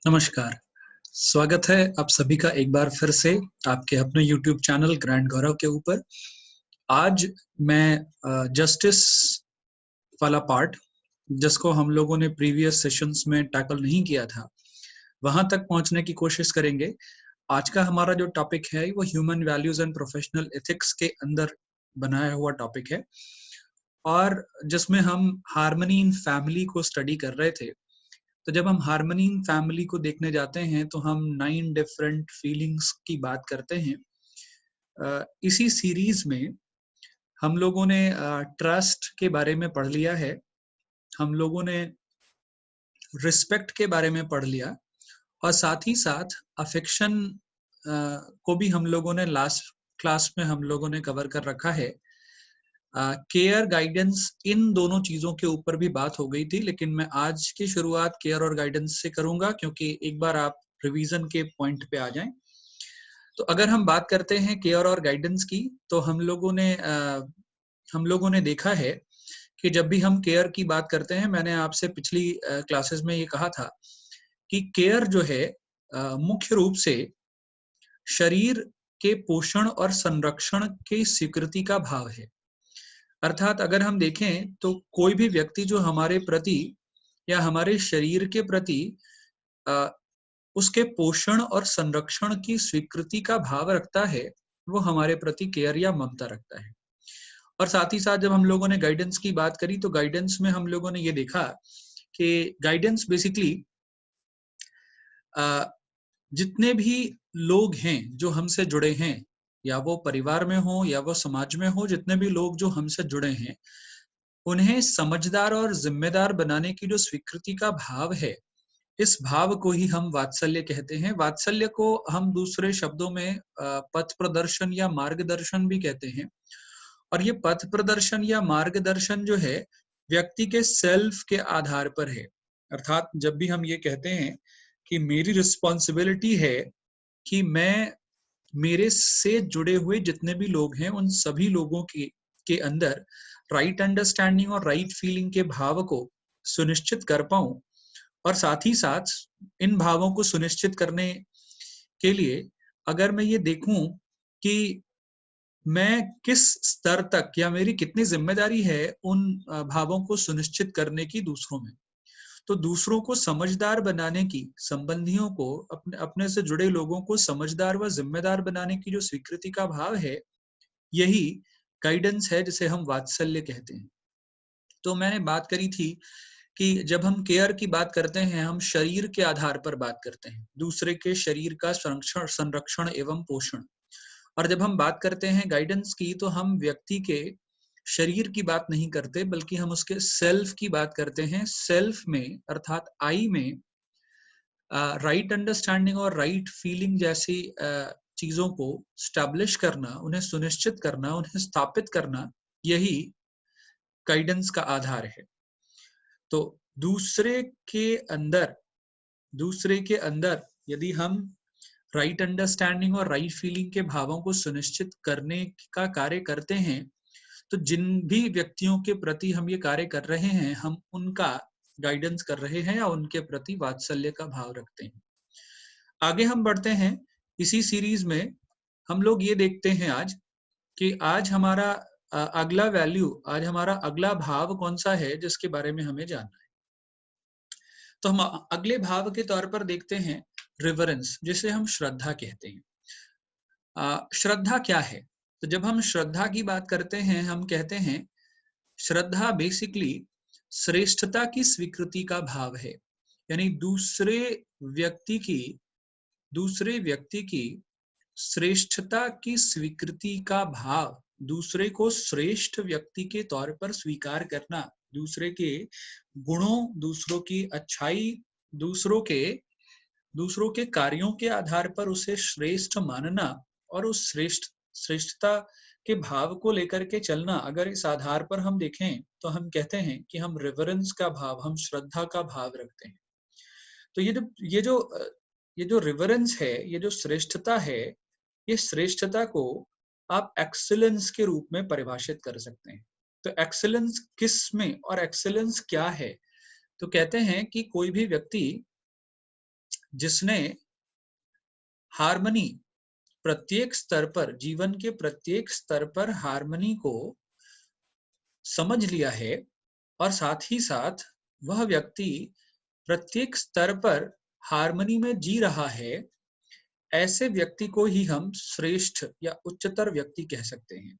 नमस्कार, स्वागत है आप सभी का एक बार फिर से आपके अपने यूट्यूब चैनल ग्रैंड गौरव के ऊपर। आज मैं जस्टिस वाला पार्ट जिसको हम लोगों ने प्रीवियस सेशंस में टैकल नहीं किया था, वहाँ तक पहुँचने की कोशिश करेंगे। आज का हमारा जो टॉपिक है वो human values and professional ethics के अंदर बनाया हुआ टॉपिक है और जिसमें हम हार्मनी इन फैमिली को स्टडी कर रहे थे। तो जब हम हार्मनी इन फैमिली को देखने जाते हैं तो हम 9 डिफरेंट फीलिंग्स की बात करते हैं। इसी सीरीज में हम लोगों ने ट्रस्ट के बारे में पढ़ लिया है, हम लोगों ने रिस्पेक्ट के बारे में पढ़ लिया और साथ ही साथ अफेक्शन को भी हम लोगों ने लास्ट क्लास में हम लोगों ने कवर कर रखा है। केयर गाइडेंस इन दोनों चीजों के ऊपर भी बात हो गई थी, लेकिन मैं आज की शुरुआत केयर और गाइडेंस से करूंगा क्योंकि एक बार आप रिवीजन के पॉइंट पे आ जाएं। तो अगर हम बात करते हैं केयर और गाइडेंस की, तो हम लोगों ने देखा है कि जब भी हम केयर की बात करते हैं, मैंने आपसे पिछली क्लासेस में ये कहा था कि केयर जो है मुख्य रूप से शरीर के पोषण और संरक्षण की स्वीकृति का भाव है। अर्थात अगर हम देखें तो कोई भी व्यक्ति जो हमारे प्रति या हमारे शरीर के प्रति उसके पोषण और संरक्षण की स्वीकृति का भाव रखता है, वो हमारे प्रति केयर या ममता रखता है। और साथ ही साथ जब हम लोगों ने गाइडेंस की बात करी तो गाइडेंस में हम लोगों ने ये देखा कि गाइडेंस बेसिकली जितने भी लोग हैं जो हमसे जुड़े हैं, या वो परिवार में हो या वो समाज में हो, जितने भी लोग जो हमसे जुड़े हैं, उन्हें समझदार और जिम्मेदार बनाने की जो स्वीकृति का भाव है, इस भाव को ही हम वात्सल्य कहते हैं। वात्सल्य को हम दूसरे शब्दों में पथ प्रदर्शन या मार्गदर्शन भी कहते हैं। और ये पथ प्रदर्शन या मार्गदर्शन जो है व्यक्ति के सेल्फ के आधार पर है। अर्थात जब भी हम ये कहते हैं कि मेरी रिस्पॉन्सिबिलिटी है कि मैं मेरे से जुड़े हुए जितने भी लोग हैं उन सभी लोगों के अंदर राइट अंडरस्टैंडिंग और राइट फीलिंग के भाव को सुनिश्चित कर पाऊं, और साथ ही साथ इन भावों को सुनिश्चित करने के लिए अगर मैं ये देखूं कि मैं किस स्तर तक या मेरी कितनी जिम्मेदारी है उन भावों को सुनिश्चित करने की दूसरों में, तो दूसरों को समझदार बनाने की, संबंधियों को, अपने अपने से जुड़े लोगों को समझदार व जिम्मेदार बनाने की जो स्वीकृति का भाव है, यही गाइडेंस है जिसे हम वात्सल्य कहते हैं। तो मैंने बात करी थी कि जब हम केयर की बात करते हैं, हम शरीर के आधार पर बात करते हैं, दूसरे के शरीर का संरक्षण एवं पोषण। और जब हम बात करते हैं गाइडेंस की, तो हम व्यक्ति के शरीर की बात नहीं करते, बल्कि हम उसके सेल्फ की बात करते हैं। सेल्फ में अर्थात आई में राइट अंडरस्टैंडिंग और राइट फीलिंग जैसी चीजों को स्टैब्लिश करना, उन्हें सुनिश्चित करना, उन्हें स्थापित करना, यही गाइडेंस का आधार है। तो दूसरे के अंदर दूसरे के अंदर यदि हम राइट अंडरस्टैंडिंग और राइट फीलिंग के भावों को सुनिश्चित करने का कार्य करते हैं, तो जिन भी व्यक्तियों के प्रति हम ये कार्य कर रहे हैं, हम उनका गाइडेंस कर रहे हैं या उनके प्रति वात्सल्य का भाव रखते हैं। आगे हम बढ़ते हैं इसी सीरीज में। हम लोग ये देखते हैं आज कि आज हमारा आज हमारा अगला भाव कौन सा है जिसके बारे में हमें जानना है। तो हम अगले भाव के तौर पर देखते हैं रिवरेंस, जिसे हम श्रद्धा कहते हैं। श्रद्धा क्या है? तो जब हम श्रद्धा की बात करते हैं, हम कहते हैं श्रद्धा बेसिकली श्रेष्ठता की स्वीकृति का भाव है। यानी दूसरे व्यक्ति की श्रेष्ठता की स्वीकृति का भाव, दूसरे को श्रेष्ठ व्यक्ति के तौर पर स्वीकार करना, दूसरे के गुणों, दूसरों की अच्छाई, दूसरों के कार्यों के आधार पर उसे श्रेष्ठ मानना और उस श्रेष्ठता के भाव को लेकर के चलना। अगर इस आधार पर हम देखें तो हम कहते हैं कि हम रिवरेंस का भाव, हम श्रद्धा का भाव रखते हैं। तो ये जो रिवरेंस है, ये जो श्रेष्ठता है, ये श्रेष्ठता को आप एक्सीलेंस के रूप में परिभाषित कर सकते हैं। तो एक्सीलेंस किस में और एक्सीलेंस क्या है? तो कहते हैं कि कोई भी व्यक्ति जिसने हार्मनी प्रत्येक स्तर पर, जीवन के प्रत्येक स्तर पर हार्मनी को समझ लिया है, और साथ ही साथ वह व्यक्ति प्रत्येक स्तर पर हार्मनी में जी रहा है, ऐसे व्यक्ति को ही हम श्रेष्ठ या उच्चतर व्यक्ति कह सकते हैं।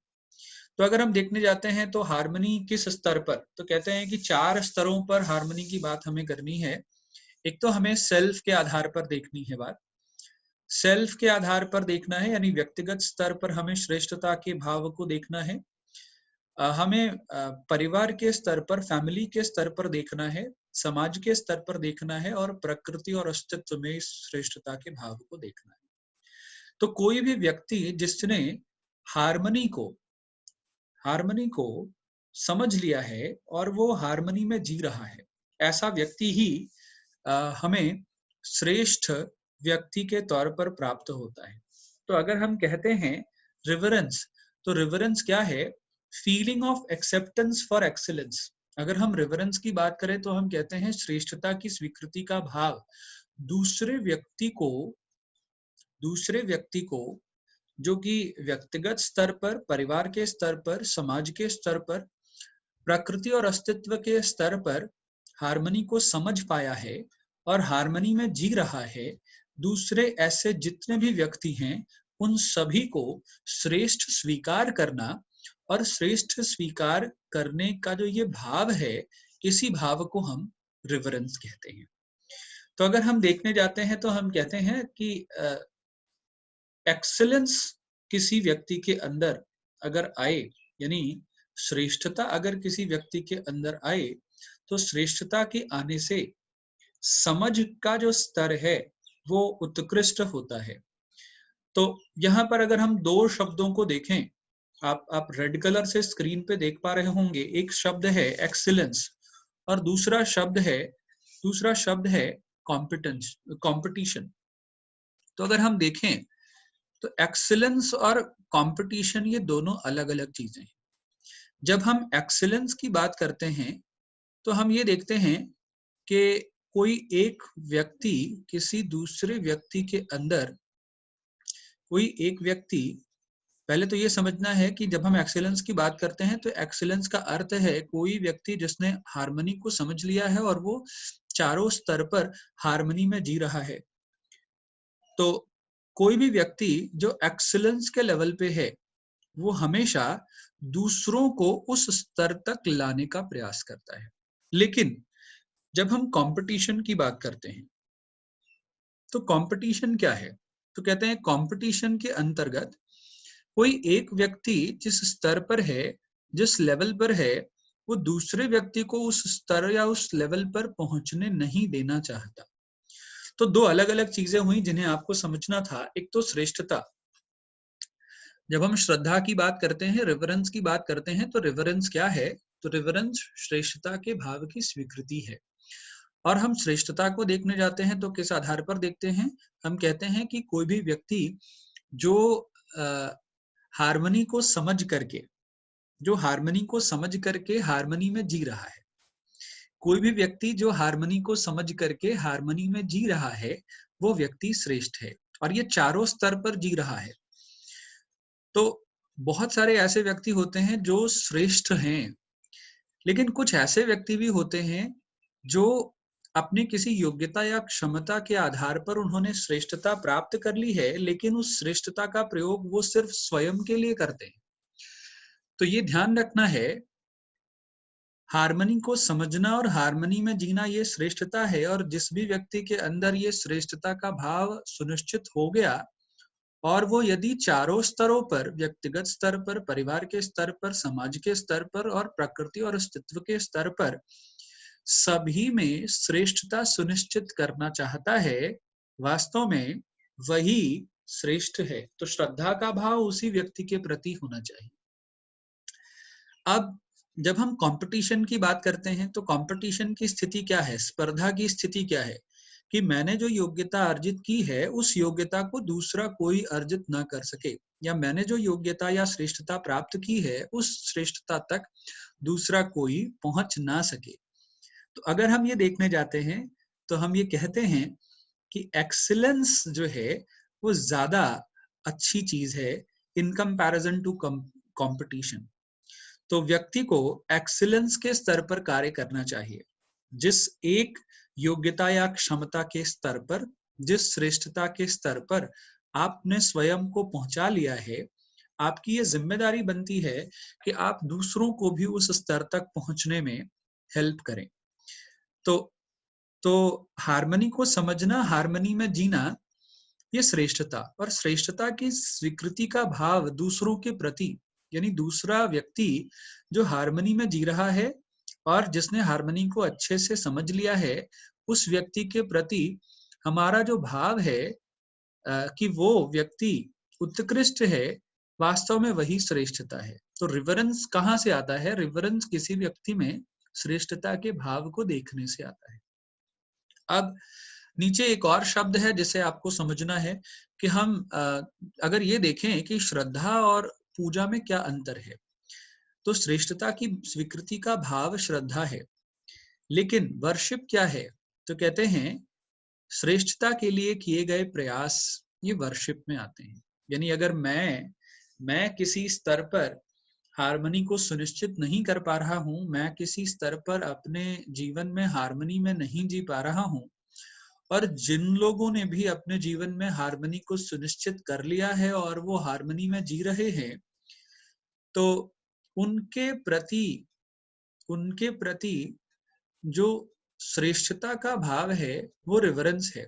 तो अगर हम देखने जाते हैं तो हार्मनी किस स्तर पर, तो कहते हैं कि 4 स्तरों पर हार्मनी की बात हमें करनी है। एक तो हमें सेल्फ के आधार पर देखनी है बात, सेल्फ के आधार पर देखना है, यानी व्यक्तिगत स्तर पर हमें श्रेष्ठता के भाव को देखना है। हमें परिवार के स्तर पर, फैमिली के स्तर पर देखना है, समाज के स्तर पर देखना है, और प्रकृति और अस्तित्व में इस श्रेष्ठता के भाव को देखना है। तो कोई भी व्यक्ति जिसने हार्मनी को हार्मनी को समझ लिया है और वो हार्मनी में जी रहा है, ऐसा व्यक्ति ही हमें श्रेष्ठ व्यक्ति के तौर पर प्राप्त होता है। तो अगर हम कहते हैं रिवरेंस, तो रिवरेंस क्या है? Feeling of acceptance for excellence. अगर हम रिवरेंस की बात करें तो हम कहते हैं श्रेष्ठता की स्वीकृति का भाव, दूसरे व्यक्ति को जो कि व्यक्तिगत स्तर पर, परिवार के स्तर पर, समाज के स्तर पर, प्रकृति और अस्तित्व के स्तर पर हार्मनी को समझ पाया है और हार्मनी में जी रहा है, दूसरे ऐसे जितने भी व्यक्ति हैं उन सभी को श्रेष्ठ स्वीकार करना, और श्रेष्ठ स्वीकार करने का जो ये भाव है, इसी भाव को हम रिवरेंस कहते हैं। तो अगर हम देखने जाते हैं तो हम कहते हैं कि एक्सीलेंस किसी व्यक्ति के अंदर अगर आए, यानी श्रेष्ठता अगर किसी व्यक्ति के अंदर आए, तो श्रेष्ठता के आने से समझ का जो स्तर है वो उत्कृष्ट होता है। तो यहाँ पर अगर हम 2 शब्दों को देखें, आप रेड कलर से स्क्रीन पे देख पा रहे होंगे, एक शब्द है एक्सीलेंस और दूसरा शब्द है कॉम्पिटेंस, कंपटीशन। तो अगर हम देखें तो एक्सीलेंस और कंपटीशन ये दोनों अलग अलग चीजें हैं। जब हम एक्सीलेंस की बात करते हैं तो हम ये देखते हैं कि कोई एक व्यक्ति किसी दूसरे व्यक्ति के अंदर, कोई एक व्यक्ति, पहले तो ये समझना है कि जब हम एक्सीलेंस की बात करते हैं तो एक्सीलेंस का अर्थ है कोई व्यक्ति जिसने हार्मनी को समझ लिया है और वो चारों स्तर पर हार्मनी में जी रहा है। तो कोई भी व्यक्ति जो एक्सीलेंस के लेवल पे है वो हमेशा दूसरों को उस स्तर तक लाने का प्रयास करता है। लेकिन जब हम कंपटीशन की बात करते हैं तो कंपटीशन क्या है? तो कहते हैं कंपटीशन के अंतर्गत कोई एक व्यक्ति जिस स्तर पर है, जिस लेवल पर है, वो दूसरे व्यक्ति को उस स्तर या उस लेवल पर पहुंचने नहीं देना चाहता। तो 2 अलग अलग चीजें हुई जिन्हें आपको समझना था। एक तो श्रेष्ठता, जब हम श्रद्धा की बात करते हैं, रिवरेंस की बात करते हैं, तो रिवरेंस क्या है? तो रिवरेंस श्रेष्ठता के भाव की स्वीकृति है। और हम श्रेष्ठता को देखने जाते हैं तो किस आधार पर देखते हैं? हम कहते हैं कि कोई भी व्यक्ति जो हार्मनी को समझ करके, हार्मनी में जी रहा है, कोई भी व्यक्ति जो हार्मनी को समझ करके हार्मनी में जी रहा है, वो व्यक्ति श्रेष्ठ है और ये चारों स्तर पर जी रहा है। तो बहुत सारे ऐसे व्यक्ति होते हैं जो श्रेष्ठ हैं, लेकिन कुछ ऐसे व्यक्ति भी होते हैं जो अपनी किसी योग्यता या क्षमता के आधार पर उन्होंने श्रेष्ठता प्राप्त कर ली है, लेकिन उस श्रेष्ठता का प्रयोग वो सिर्फ स्वयं के लिए करते हैं। तो ये ध्यान रखना है, हार्मनी को समझना और हार्मनी में जीना ये श्रेष्ठता है, और जिस भी व्यक्ति के अंदर ये श्रेष्ठता का भाव सुनिश्चित हो गया और वो यदि चारों स्तरों पर, व्यक्तिगत स्तर पर, परिवार के स्तर पर, समाज के स्तर पर और प्रकृति और अस्तित्व के स्तर पर सभी में श्रेष्ठता सुनिश्चित करना चाहता है, वास्तव में वही श्रेष्ठ है। तो श्रद्धा का भाव उसी व्यक्ति के प्रति होना चाहिए। अब जब हम कंपटीशन की बात करते हैं तो कंपटीशन की स्थिति क्या है? स्पर्धा की स्थिति क्या है? कि मैंने जो योग्यता अर्जित की है उस योग्यता को दूसरा कोई अर्जित ना कर सके, या मैंने जो योग्यता या श्रेष्ठता प्राप्त की है उस श्रेष्ठता तक दूसरा कोई पहुंच ना सके। तो अगर हम ये देखने जाते हैं तो हम ये कहते हैं कि एक्सीलेंस जो है वो ज्यादा अच्छी चीज है इन कंपैरिजन टू कंपटीशन। तो व्यक्ति को एक्सीलेंस के स्तर पर कार्य करना चाहिए। जिस एक योग्यता या क्षमता के स्तर पर, जिस श्रेष्ठता के स्तर पर आपने स्वयं को पहुंचा लिया है, आपकी ये जिम्मेदारी बनती है कि आप दूसरों को भी उस स्तर तक पहुंचने में हेल्प करें। तो तो हार्मनी को समझना, हार्मनी में जीना, ये श्रेष्ठता और श्रेष्ठता की स्वीकृति का भाव दूसरों के प्रति, यानी दूसरा व्यक्ति जो हार्मनी में जी रहा है और जिसने हार्मनी को अच्छे से समझ लिया है, उस व्यक्ति के प्रति हमारा जो भाव है कि वो व्यक्ति उत्कृष्ट है, वास्तव में वही श्रेष्ठता है। तो रिवरेंस कहाँ से आता है? रिवरेंस किसी व्यक्ति में श्रेष्ठता के भाव को देखने से आता है। अब नीचे एक और शब्द है जिसे आपको समझना है कि हम अगर ये देखें कि श्रद्धा और पूजा में क्या अंतर है, तो श्रेष्ठता की स्वीकृति का भाव श्रद्धा है, लेकिन वर्शिप क्या है? तो कहते हैं श्रेष्ठता के लिए किए गए प्रयास ये वर्शिप में आते हैं। यानी अगर मैं किसी स्तर पर हार्मनी को सुनिश्चित नहीं कर पा रहा हूं, मैं किसी स्तर पर अपने जीवन में हार्मनी में नहीं जी पा रहा हूं, और जिन लोगों ने भी अपने जीवन में हार्मनी को सुनिश्चित कर लिया है और वो हार्मनी में जी रहे हैं, तो उनके प्रति जो श्रेष्ठता का भाव है वो रिवरेंस है।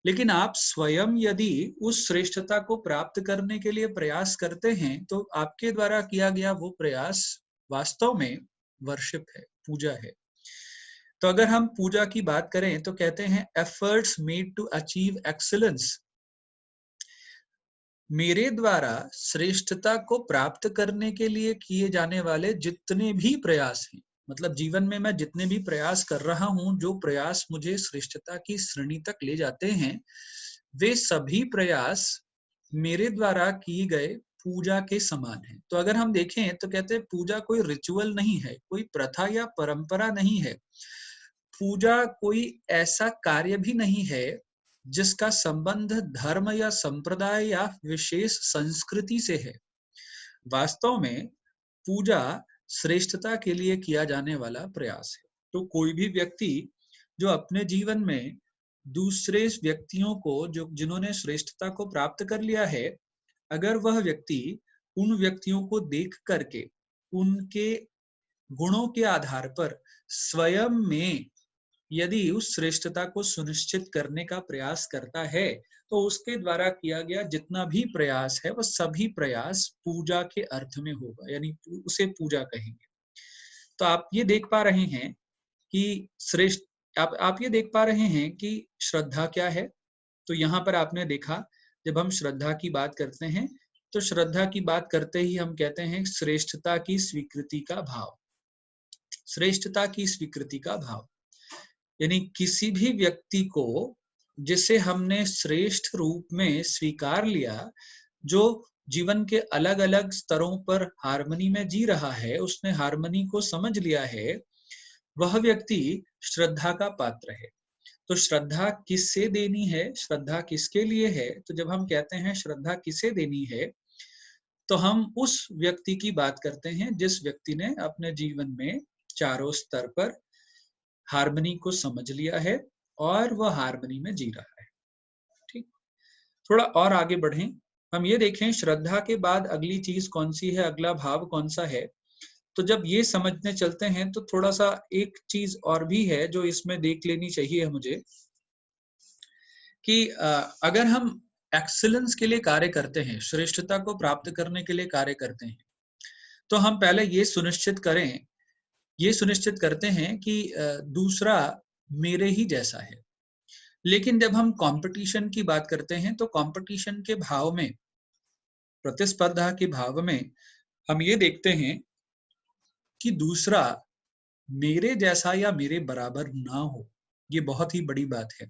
लेकिन आप स्वयं यदि उस श्रेष्ठता को प्राप्त करने के लिए प्रयास करते हैं, तो आपके द्वारा किया गया वो प्रयास वास्तव में वर्शिप है, पूजा है। तो अगर हम पूजा की बात करें तो कहते हैं efforts made to achieve excellence. मेरे द्वारा श्रेष्ठता को प्राप्त करने के लिए किए जाने वाले जितने भी प्रयास हैं, मतलब जीवन में मैं जितने भी प्रयास कर रहा हूं, जो प्रयास मुझे श्रेष्ठता की श्रेणी तक ले जाते हैं, वे सभी प्रयास मेरे द्वारा की गए पूजा के समान है। तो अगर हम देखें तो कहते हैं पूजा कोई रिचुअल नहीं है, कोई प्रथा या परंपरा नहीं है। पूजा कोई ऐसा कार्य भी नहीं है जिसका संबंध धर्म या संप्रदाय या विशेष संस्कृति से है। वास्तव में पूजा श्रेष्ठता के लिए किया जाने वाला प्रयास है। तो कोई भी व्यक्ति जो अपने जीवन में दूसरे व्यक्तियों को, जो जिन्होंने श्रेष्ठता को प्राप्त कर लिया है, अगर वह व्यक्ति उन व्यक्तियों को देख करके उनके गुणों के आधार पर स्वयं में यदि उस श्रेष्ठता को सुनिश्चित करने का प्रयास करता है, तो उसके द्वारा किया गया जितना भी प्रयास है वह सभी प्रयास पूजा के अर्थ में होगा, यानी उसे पूजा कहेंगे। तो आप ये देख पा रहे हैं कि आप ये देख पा रहे हैं कि श्रद्धा क्या है। तो यहाँ पर आपने देखा, जब हम श्रद्धा की बात करते हैं तो श्रद्धा की बात करते ही हम कहते हैं श्रेष्ठता की स्वीकृति का भाव। श्रेष्ठता की स्वीकृति का भाव यानी किसी भी व्यक्ति को जिसे हमने श्रेष्ठ रूप में स्वीकार लिया, जो जीवन के अलग अलग स्तरों पर हार्मनी में जी रहा है, उसने हार्मनी को समझ लिया है, वह व्यक्ति श्रद्धा का पात्र है। तो श्रद्धा किससे देनी है, श्रद्धा किसके लिए है? तो जब हम कहते हैं श्रद्धा किसे देनी है, तो हम उस व्यक्ति की बात करते हैं जिस व्यक्ति ने अपने जीवन में चारों स्तर पर हार्मनी को समझ लिया है और वह हार्मनी में जी रहा है। ठीक, थोड़ा और आगे बढ़ें, हम ये देखें श्रद्धा के बाद अगली चीज कौन सी है, अगला भाव कौन सा है। तो जब ये समझने चलते हैं तो थोड़ा सा एक चीज और भी है जो इसमें देख लेनी चाहिए मुझे, कि अगर हम एक्सीलेंस के लिए कार्य करते हैं, श्रेष्ठता को प्राप्त करने के लिए कार्य करते हैं, तो हम पहले ये सुनिश्चित करते हैं कि दूसरा मेरे ही जैसा है। लेकिन जब हम कंपटीशन की बात करते हैं तो कंपटीशन के भाव में, प्रतिस्पर्धा के भाव में हम ये देखते हैं कि दूसरा मेरे जैसा या मेरे बराबर ना हो। ये बहुत ही बड़ी बात है,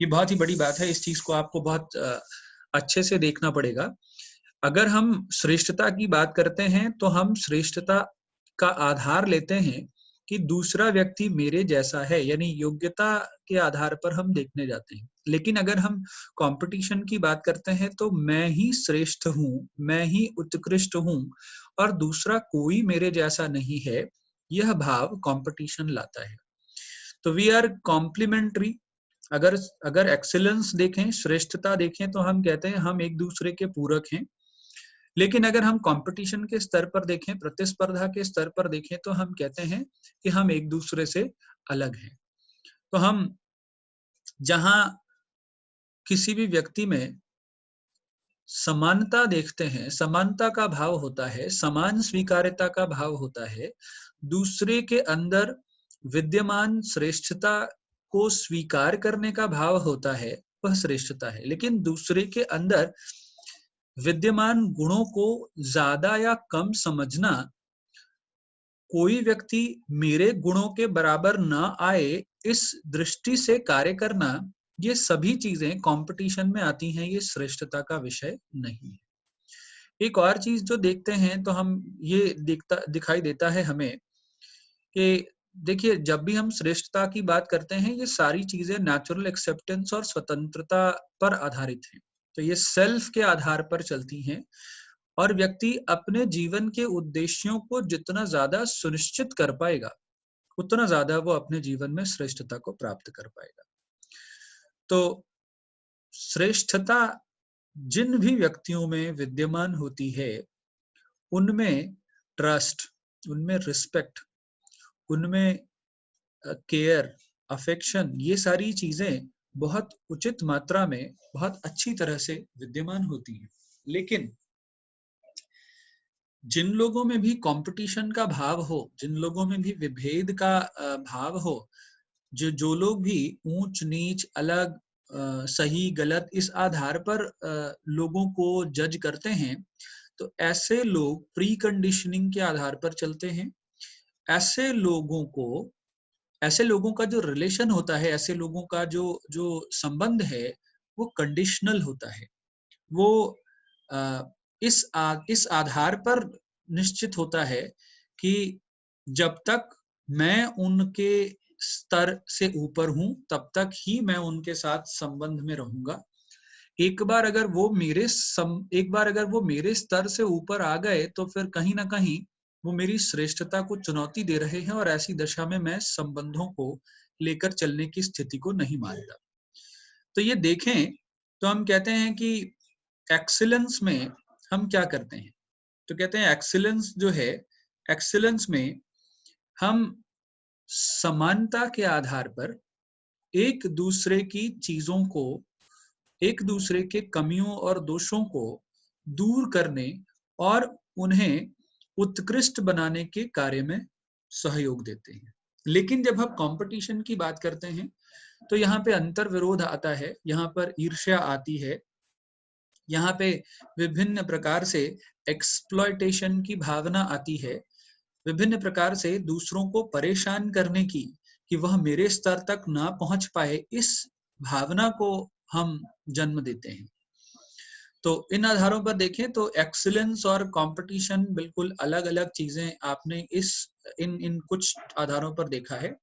ये बहुत ही बड़ी बात है। इस चीज को आपको बहुत अच्छे से देखना पड़ेगा। अगर हम श्रेष्ठता की बात करते हैं तो हम श्रेष्ठता का आधार लेते हैं कि दूसरा व्यक्ति मेरे जैसा है, यानी योग्यता के आधार पर हम देखने जाते हैं। लेकिन अगर हम कंपटीशन की बात करते हैं तो मैं ही श्रेष्ठ हूँ, मैं ही उत्कृष्ट हूँ और दूसरा कोई मेरे जैसा नहीं है, यह भाव कंपटीशन लाता है। तो वी आर कॉम्प्लीमेंट्री। अगर अगर एक्सीलेंस देखें, श्रेष्ठता देखें, तो हम कहते हैं हम एक दूसरे के पूरक हैं। लेकिन अगर हम कंपटीशन के स्तर पर देखें, प्रतिस्पर्धा के स्तर पर देखें, तो हम कहते हैं कि हम एक दूसरे से अलग हैं। तो हम जहां किसी भी व्यक्ति में समानता देखते हैं, समानता का भाव होता है, समान स्वीकार्यता का भाव होता है, दूसरे के अंदर विद्यमान श्रेष्ठता को स्वीकार करने का भाव होता है, वह श्रेष्ठता है। लेकिन दूसरे के अंदर विद्यमान गुणों को ज्यादा या कम समझना, कोई व्यक्ति मेरे गुणों के बराबर ना आए, इस दृष्टि से कार्य करना, ये सभी चीजें कंपटीशन में आती हैं, ये श्रेष्ठता का विषय नहीं है। एक और चीज जो देखते हैं तो हम ये दिखाई देता है हमें कि देखिए, जब भी हम श्रेष्ठता की बात करते हैं, ये सारी चीजें नेचुरल एक्सेप्टेंस और स्वतंत्रता पर आधारित हैं। तो ये सेल्फ के आधार पर चलती हैं और व्यक्ति अपने जीवन के उद्देश्यों को जितना ज्यादा सुनिश्चित कर पाएगा, उतना ज्यादा वो अपने जीवन में श्रेष्ठता को प्राप्त कर पाएगा। तो श्रेष्ठता जिन भी व्यक्तियों में विद्यमान होती है, उनमें ट्रस्ट, उनमें रिस्पेक्ट, उनमें केयर, अफेक्शन, ये सारी चीजें बहुत उचित मात्रा में, बहुत अच्छी तरह से विद्यमान होती हैं। लेकिन जिन लोगों में भी कंपटीशन का भाव हो, जिन लोगों में भी विभेद का भाव हो, जो लोग भी ऊंच नीच, अलग, सही गलत, इस आधार पर लोगों को जज करते हैं, तो ऐसे लोग प्री कंडीशनिंग के आधार पर चलते हैं। ऐसे लोगों का जो रिलेशन होता है, ऐसे लोगों का जो जो संबंध है, वो कंडीशनल होता है। वो इस आधार पर निश्चित होता है कि जब तक मैं उनके स्तर से ऊपर हूं, तब तक ही मैं उनके साथ संबंध में रहूंगा। एक बार अगर वो मेरे स्तर से ऊपर आ गए, तो फिर कहीं ना कहीं वो मेरी श्रेष्ठता को चुनौती दे रहे हैं और ऐसी दशा में मैं संबंधों को लेकर चलने की स्थिति को नहीं मानता। तो ये देखें तो हम कहते हैं कि एक्सीलेंस में हम क्या करते हैं, तो कहते हैं एक्सीलेंस जो है, एक्सीलेंस में हम समानता के आधार पर एक दूसरे की चीजों को, एक दूसरे के कमियों और दोषों को दूर करने और उन्हें उत्कृष्ट बनाने के कार्य में सहयोग देते हैं। लेकिन जब हम कंपटीशन की बात करते हैं, तो यहाँ पे अंतर विरोध आता है, यहाँ पर ईर्ष्या आती है, यहाँ पे विभिन्न प्रकार से एक्सप्लॉयटेशन की भावना आती है, विभिन्न प्रकार से दूसरों को परेशान करने की, कि वह मेरे स्तर तक ना पहुंच पाए, इस भावना को हम जन्म देते हैं। तो इन आधारों पर देखें तो एक्सीलेंस और कंपटीशन बिल्कुल अलग अलग चीजें आपने इन कुछ आधारों पर देखा है।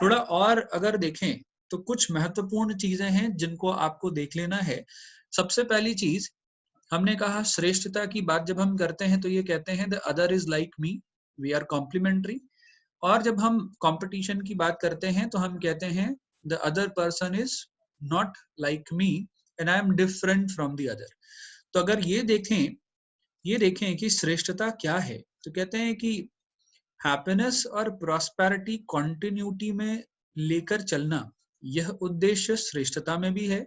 थोड़ा और अगर देखें तो कुछ महत्वपूर्ण चीजें हैं जिनको आपको देख लेना है। सबसे पहली चीज, हमने कहा श्रेष्ठता की बात जब हम करते हैं तो ये कहते हैं the other is like me, we are complementary. और जब हम कंपटीशन की बात करते हैं तो हम कहते हैं the other person is not like me and I am different from the other. तो अगर ये देखें कि श्रेष्ठता क्या है, तो कहते हैं कि हैप्पीनेस और प्रॉस्पेरिटी कंटिन्यूटी में लेकर चलना, यह उद्देश्य श्रेष्ठता में भी है।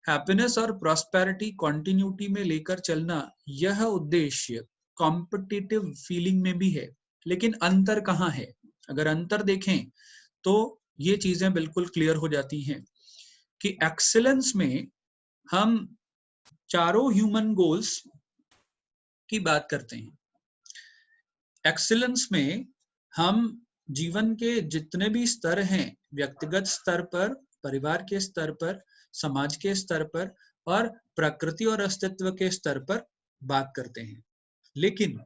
हैप्पीनेस और प्रॉस्पेरिटी कंटिन्यूटी में लेकर चलना, यह उद्देश्य कॉम्पिटिटिव फीलिंग में भी है। लेकिन अंतर कहाँ है? अगर अंतर देखें तो ये चीजें बिल्कुल क्लियर हो जाती हैं कि एक्सीलेंस में हम चारों ह्यूमन गोल्स की बात करते हैं। एक्सीलेंस में हम जीवन के जितने भी स्तर हैं, व्यक्तिगत स्तर पर, परिवार के स्तर पर, समाज के स्तर पर और प्रकृति और अस्तित्व के स्तर पर बात करते हैं। लेकिन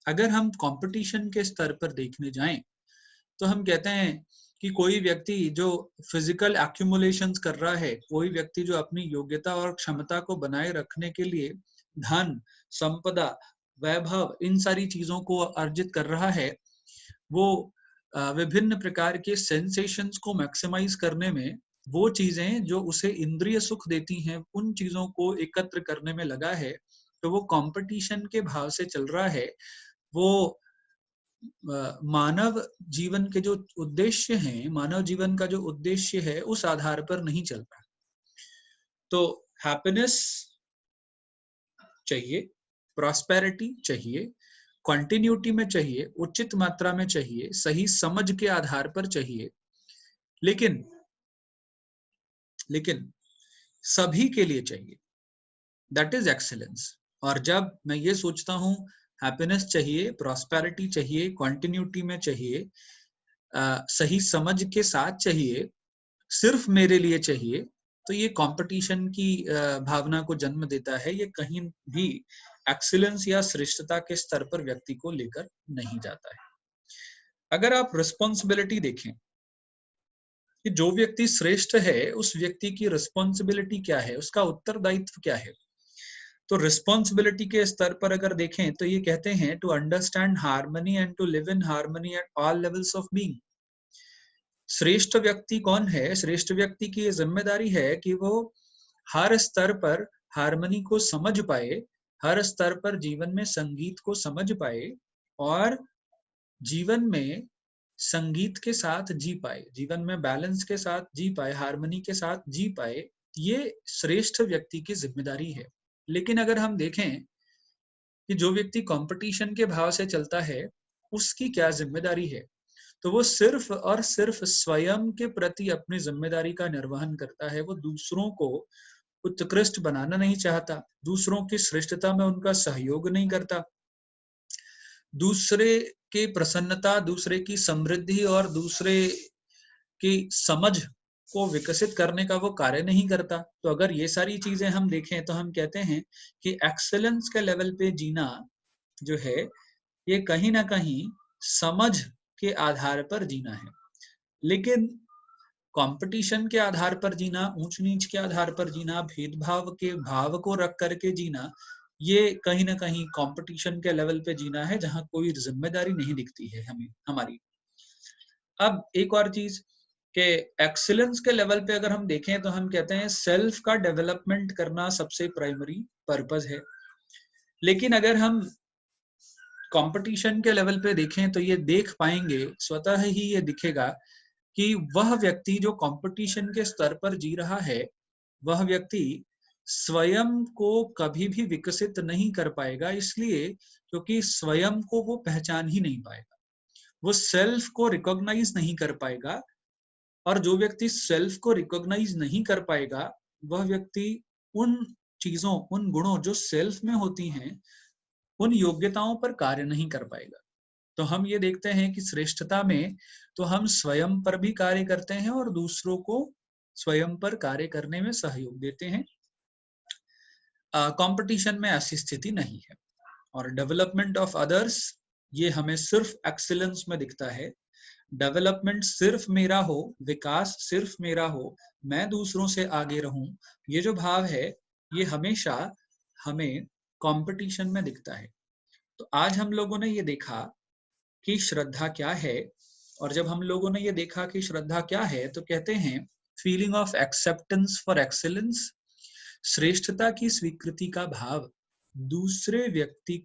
अगर हम कंपटीशन के स्तर पर देखने जाएं, तो हम कहते हैं कि कोई व्यक्ति जो फिजिकल एक्यूमुलेशंस कर रहा है, कोई व्यक्ति जो अपनी योग्यता और क्षमता को बनाए रखने के लिए धन, संपदा, वैभव, इन सारी चीजों को अर्जित कर रहा है, वो विभिन्न प्रकार के सेंसेशंस को मैक्सिमाइज करने में, वो चीजें जो उसे इंद्रिय सुख देती हैं, उन चीजों को एकत्र करने में लगा है, तो वो कंपटीशन के भाव से चल रहा है। वो मानव जीवन के जो उद्देश्य हैं, मानव जीवन का जो उद्देश्य है, उस आधार पर नहीं चल रहा। तो हैप्पीनेस चाहिए, प्रॉस्पेरिटी चाहिए, कंटिन्यूटी में चाहिए, उचित मात्रा में चाहिए, सही समझ के आधार पर चाहिए, लेकिन सभी के लिए चाहिए। That is excellence. और जब मैं ये सोचता हूँ हैप्पीनेस चाहिए, प्रॉस्पेरिटी चाहिए, कंटिन्यूटी में चाहिए, सही समझ के साथ चाहिए, सिर्फ मेरे लिए चाहिए, तो ये कंपटीशन की भावना को जन्म देता है। ये कहीं भी एक्सीलेंस या श्रेष्ठता के स्तर पर व्यक्ति को लेकर नहीं जाता है। अगर आप रिस्पॉन्सिबिलिटी देखें कि जो व्यक्ति श्रेष्ठ है, उस व्यक्ति की रिस्पॉन्सिबिलिटी क्या है, उसका उत्तरदायित्व क्या है, तो रिस्पॉन्सिबिलिटी के स्तर पर अगर देखें तो ये कहते हैं to understand harmony and to live in harmony at all levels of being. श्रेष्ठ व्यक्ति कौन है? श्रेष्ठ व्यक्ति की ये जिम्मेदारी है कि वो हर स्तर पर हार्मनी को समझ पाए, हर स्तर पर जीवन में संगीत को समझ पाए और जीवन में संगीत के साथ जी पाए, जीवन में बैलेंस के साथ जी पाए, हार्मनी के साथ जी पाए। ये श्रेष्ठ व्यक्ति की जिम्मेदारी है। लेकिन अगर हम देखें कि जो व्यक्ति कंपटीशन के भाव से चलता है, उसकी क्या जिम्मेदारी है, तो वो सिर्फ और सिर्फ स्वयं के प्रति अपनी जिम्मेदारी का निर्वहन करता है। वो दूसरों को उत्कृष्ट बनाना नहीं चाहता, दूसरों की श्रेष्ठता में उनका सहयोग नहीं करता, दूसरे की प्रसन्नता, दूसरे की समृद्धि और दूसरे की समझ को विकसित करने का वो कार्य नहीं करता। तो अगर ये सारी चीजें हम देखें तो हम कहते हैं कि एक्सेलेंस के लेवल पे जीना जो है, ये कहीं ना कहीं समझ के आधार पर जीना है। लेकिन कंपटीशन के आधार पर जीना, ऊंच नीच के आधार पर जीना, भेदभाव के भाव को रख करके जीना, ये कहीं ना कहीं कंपटीशन के लेवल पे जीना है, जहां कोई जिम्मेदारी नहीं दिखती है हमें हमारी। अब एक और चीज कि एक्सीलेंस के लेवल पे अगर हम देखें तो हम कहते हैं सेल्फ का डेवलपमेंट करना सबसे प्राइमरी पर्पस है। लेकिन अगर हम कंपटीशन के लेवल पे देखें तो ये देख पाएंगे, स्वतः ही ये दिखेगा कि वह व्यक्ति जो कंपटीशन के स्तर पर जी रहा है, वह व्यक्ति स्वयं को कभी भी विकसित नहीं कर पाएगा, इसलिए क्योंकि स्वयं को वो पहचान ही नहीं पाएगा, वो सेल्फ को रिकॉग्नाइज नहीं कर पाएगा। और जो व्यक्ति सेल्फ को रिकॉग्नाइज नहीं कर पाएगा, वह व्यक्ति उन चीजों, उन गुणों जो सेल्फ में होती हैं, उन योग्यताओं पर कार्य नहीं कर पाएगा। तो हम ये देखते हैं कि श्रेष्ठता में तो हम स्वयं पर भी कार्य करते हैं और दूसरों को स्वयं पर कार्य करने में सहयोग देते हैं। कंपटीशन में ऐसी स्थिति नहीं है। और डेवलपमेंट ऑफ अदर्स, ये हमें सिर्फ एक्सीलेंस में दिखता है। डेवलपमेंट सिर्फ मेरा हो, विकास सिर्फ मेरा हो, मैं दूसरों से आगे रहूं, ये जो भाव है, ये हमेशा हमें कंपटीशन में दिखता है। तो आज हम लोगों ने ये देखा कि श्रद्धा क्या है, और जब हम लोगों ने ये देखा कि श्रद्धा क्या है, तो कहते हैं feeling of acceptance for excellence, श्रेष्ठता की स्वीकृति का भाव, दूसरे व्यक्ति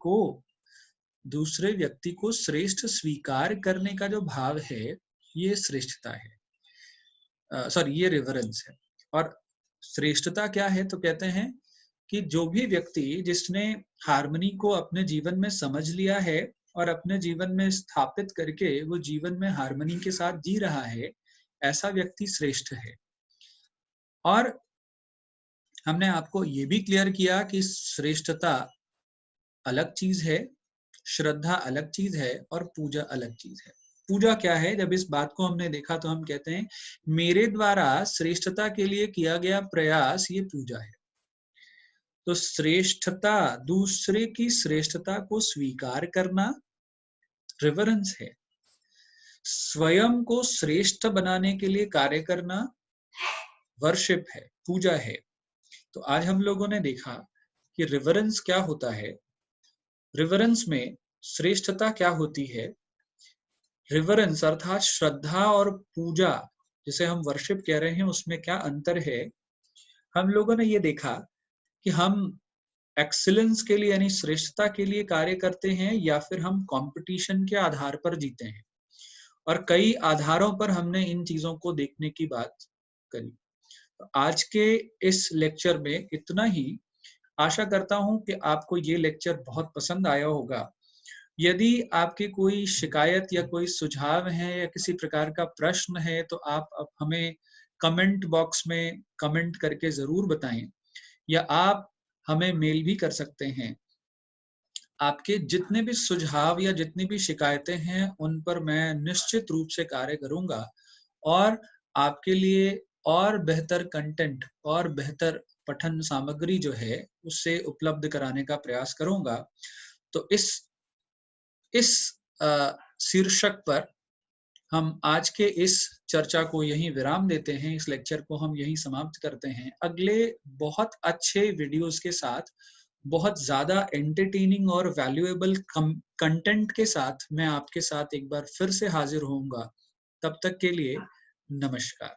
को श्रेष्ठ स्वीकार करने का जो भाव है, ये श्रेष्ठता है, सॉरी ये रिवरेंस है। और श्रेष्ठता क्या है, तो कहते हैं कि जो भी व्यक्ति जिसने हार्मनी को अपने जीवन में समझ लिया है और अपने जीवन में स्थापित करके वो जीवन में हार्मनी के साथ जी रहा है, ऐसा व्यक्ति श्रेष्ठ है। और हमने आपको ये भी क्लियर किया कि श्रेष्ठता अलग चीज है, श्रद्धा अलग चीज है और पूजा अलग चीज है। पूजा क्या है? जब इस बात को हमने देखा तो हम कहते हैं मेरे द्वारा श्रेष्ठता के लिए किया गया प्रयास, ये पूजा है। तो श्रेष्ठता, दूसरे की श्रेष्ठता को स्वीकार करना रिवरेंस है। स्वयं को श्रेष्ठ बनाने के लिए कार्य करना वर्शिप है, पूजा है। तो आज हम लोगों ने देखा कि रिवरेंस क्या होता है, रिवरेंस में श्रेष्ठता क्या होती है, रिवरेंस अर्थात श्रद्धा और पूजा जिसे हम वर्शिप कह रहे हैं उसमें क्या अंतर है। हम लोगों ने ये देखा कि हम एक्सीलेंस के लिए यानी श्रेष्ठता के लिए कार्य करते हैं या फिर हम कंपटीशन के आधार पर जीते हैं, और कई आधारों पर हमने इन चीजों को देखने की बात करी। तो आज के इस लेक्चर में इतना ही। आशा करता हूं कि आपको ये लेक्चर बहुत पसंद आया होगा। यदि आपकी कोई शिकायत या कोई सुझाव है या किसी प्रकार का प्रश्न है तो आप अब हमें कमेंट बॉक्स में कमेंट करके जरूर बताएं, या आप हमें मेल भी कर सकते हैं। आपके जितने भी सुझाव या जितनी भी शिकायतें हैं उन पर मैं निश्चित रूप से कार्य करूंगा और आपके लिए और बेहतर कंटेंट और बेहतर पठन सामग्री जो है उससे उपलब्ध कराने का प्रयास करूंगा। तो इस शीर्षक पर हम आज के इस चर्चा को यहीं विराम देते हैं, इस लेक्चर को हम यहीं समाप्त करते हैं। अगले बहुत अच्छे वीडियोस के साथ, बहुत ज्यादा एंटरटेनिंग और वैल्यूएबल कंटेंट के साथ मैं आपके साथ एक बार फिर से हाजिर होऊंगा। तब तक के लिए नमस्कार।